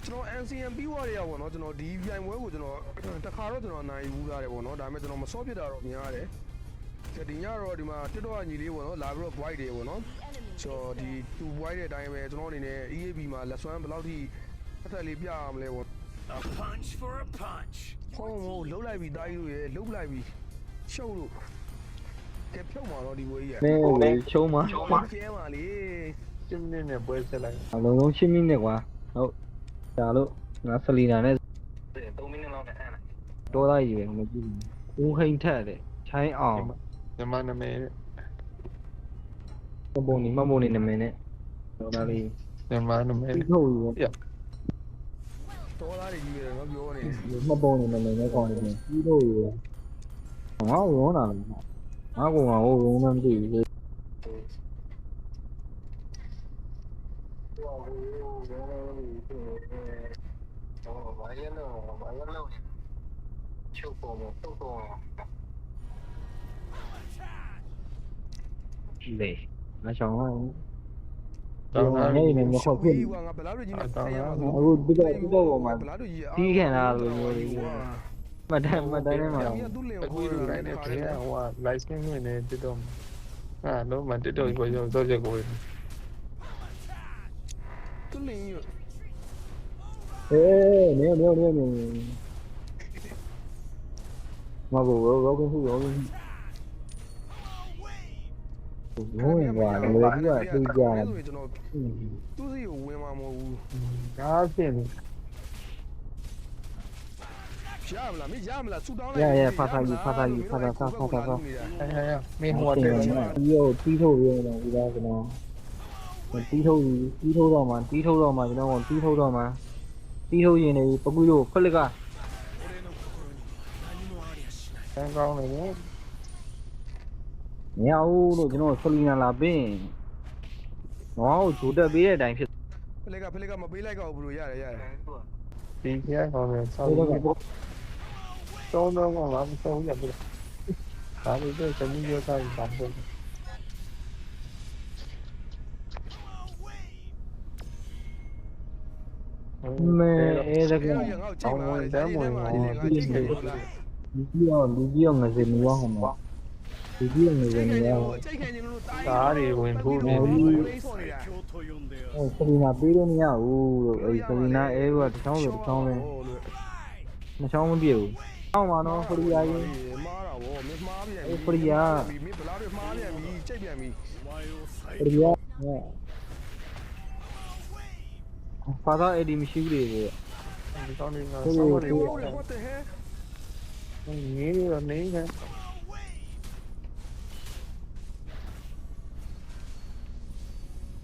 ကျွန်တော် NCM ပြီးသွားရပေါ့နော်ကျွန်တော်ဒီပြိုင်ပွဲကိုကျွန်တော်တခါတော့ကျွန်တော်နိုင်ဘူးလာတယ်ပေါ့နော်ဒါပေမဲ့ကျွန်တော်မစောဖြစ်တာတော့များတယ်ဒီညတော့ဒီမှာတစ်တော့ညီလေးပေါ့နော်လာပြီးတော့ white တယ်ပေါ့နော်ဆိုတော့ဒီ2 white တဲ့အတိုင်းပဲကျွန်တော်အနေနဲ့ EAB မှာလက်စွမ်းဘယ်လောက်ထိအထက်လေးပြရမလဲပေါ့ A punch for a punch ဟိုးလှုပ်လိုက်ပြီတာကြီးတို့ရေလှုပ်လိုက်ပြီရှုပ်လို့ကဲဖြုတ်မှာတော့ဒီဘွေးကြီး မဲချုံးမှာ ကျဲပါလေ ရှင်းနေပွဲဆက်လိုက် အလုံးလုံးရှင်းမိနေကွာဟုတ်ဒါလို့ငါဆလီနာနဲ့3မိနစ်လောက်နဲ့အမ်းလိုက် တောသားကြီးပဲမကြည့်ဘူးဦးဟိန်ထက်တဲ့ချိုင်းအောင် ညီမနာမည် မပုံနေနမင်းနဲ့တော့ဒါလေး ညီမနာမည် ပြီးထုတ်ယူရ တော်သားတွေကြီးရတယ်နော်ပြောနေတယ် မပုံနေနမင်းနဲ့ကောင်းနေတယ်ပြီးထုတ်ယူငါရောနာငါကောင်ကဟိုရုံးမှမသိဘူးချုပ်ပေါ်မှာတုတ်တော့ လေငါချောင်းတော့ တော့ငါ နေနေမခေါ်ဖြစ် ငါဘလားတို့ကြီးနဲ့ဆယ်ရမှာ အခုဒီတော့ပေါ်မှာ ဘလားတို့ကြီး တီးခံတာလိုမျိုးလေးမတန်းထဲမှာ သူ့လင် အခု ကို လိုလိုက်တဲ့ဖေးဟိုက live stream ဝင်နေတက်တော့ဟာလုံးမတက်တော့ကိုရောက်တော့ချက်ကို သူ့လင်ကြီး အေးနေမဘောရောကခုရောကဘူးဝင်သွားတယ်လေဒီကသူ့ကြာတယ် ကျွန်တော်သူ့စီကိုဝင်မှာမဟုတ်ဘူး ဒါဖြစ်နေ ရမလားမင်းရမလားဆူတောင်း ရဖာသာကြီးဖာသာမင်းဟိုတယ် ဒီရောတီးထုတ်ရအောင်ဒီတော့ကျွန်တော်တီးထုတ်တော့မှကျွန်တော်တီးထုတ်ရင်နေပကူလို့ခလစ်က တန်းကောင်းနေတယ် မရဘူးလို့ကျွန်တော်ဆလီနာလာပင်းငေါ့ကိုဂျိုတက်ပေးတဲ့အတိုင်းဖြစ် ဖလက်ကမပေးလိုက်တော့ဘူးလို့ရတယ် ဒီကျဟောမယ်ဆောင်းတော့တော့ငါမဆုံးရဘူးဒါလေးတော့စမီးရတိုင်းပတ်ဖို့ မဲအဲ့ဒါက ငါ့ကိုချိန်ပါလေတိုင်းဝင်ပါလေငါချိန်ပါလား လူကြီးရောငစေမီဝါဟောမှာလူကြီးရောငစေမီဝါ ချိန်ခံနေလို့တား ဒါတွေဝင်ထိုးနေပြီ ဆော်နေတာ 京都呼んでよ ဟိုဆလီနာပေးလို့မရဘူးလို့အဲ့ဆလီနာအဲကတစ်ချောင်းဆိုတစ်ချောင်းပဲနှစ်ချောင်းမပြည့်ဘူးအောက်မှာတော့ဖရီယာကြီး မားတာဗောမင်းမားပြန် ဖရီယာ မင်းဘလားတွေမားပြန်ပြီချိန်ပြန်ပြီ お前を最 ဖရီယာဖာသာအဲ့ဒီမရှိဘူးလေ ဒီကောင်းနေငါ ဆော ဆောင်း ် နေ နေ ပြီ what the hell ငေးရနေဟဲ့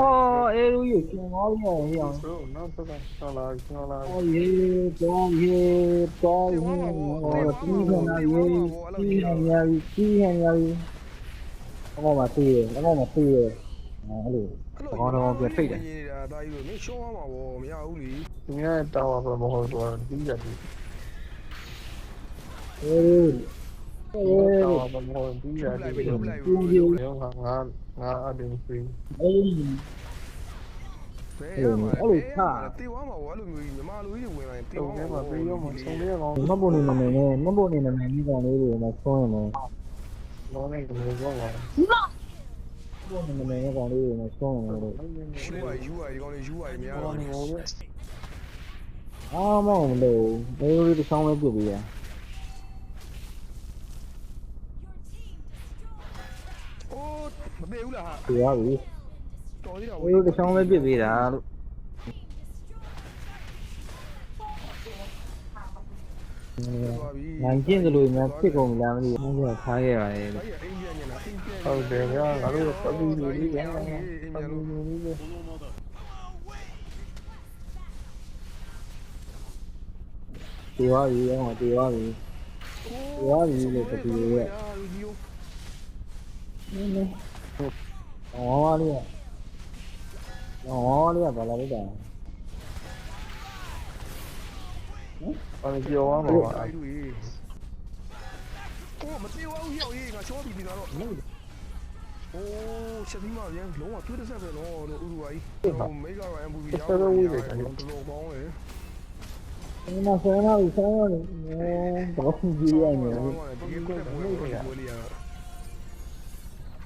အော်အဲ့လိုကြီးကျင်သွားပြီဟဲ့အောင် ဆိုနောက်တော့ဆောလာဆောလာ အော်ရေတောင်းရေဟောတီးခံရရေတီးခံရအမောမသေးတယ်အဲ့လို နေတာတာကြီးလို့မင်းရှောင်းအောင်ပါဗောမရဘူးလေ ဒီကတောင်းပါမဟုတ်တော့ဒီရတယ် အေး တောင်းပါမဟုတ်ဒီရတယ်ရောငါအတင်းဖရီ အေး ဘယ်ရမှာတေးသွားမှာဗောအဲ့လိုမျိုးကြီးမြမလူကြီးဝင်လာရင်တေး တုံ သွား ထဲ မှာ မှာပြီးရောမဆုံးလေးကောင် မပေါ်နေနေဒီကောင်လေးတွေမှာဆွမ်းရမယ် လုံးနေတယ်ကောပါ ပေါ်နေနေကောင်လေးတွေမှာဆွမ်းရမယ်လို့ ယူရဒီကောင်လေးယူရများ ကော တော့ င်းနေဟုတ်ရဲ့ အားမအောင်လို့ဘေးလေးတစ်ချောင်းပဲပြစ်ပြီးရ အိုးမပေးဘူးလားဟာ ပြရပြီ တော်သေးတာ ဘေးလေးတစ်ချောင်းပဲပြစ်ပြီးတာလို့နိုင်ကျင့်တယ်လို့များဖြစ်ကုန်လားမသိဘူး။ထားခဲ့ပါလေ အဲ့အိမ်ပြန်ညနာအိမ်ပြန် ဟုတ်တယ်ဗျာငါတို့ပတ်ပြီးနေပြီဗျာပတ်ပြီးနေပြီ このままだ ။ဒီဝါကြီးရောဒီဝါကြီးလို့တပီရဲ့။အော်လေးဘာလာလဲတာ အဲ့ဒီပြောအောင်ပါ အဲ့လူကြီးမသေးဘူးဟိုရေးငါချောပြီးပြီတော့အိုးချက်ပြီးမှပြန်လုံးဝတွေ့တဲ့ဆက်ပဲတော့ဥရူဝါကြီးမေဂါရ MVP ရောက်တယ်တော်ကောင်းလေ那虽然那里三个人，多刺激啊你！ ဒီကွက်ပွဲကိုပွဲလေးရ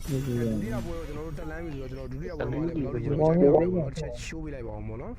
对 ဒု 对 တိယပွဲကိုကျွန်တော်တို့တက်လမ်းပြီဆိုတော့ကျွန်တော်ဒုတိယပွဲမှာလည်းဘယ်လို ဘောင်းနေ ကျွန် ပိုင်း တော် မှာ တို့ချက်ရှိုးပေးလိုက်ပါအောင်ပေါ့နော်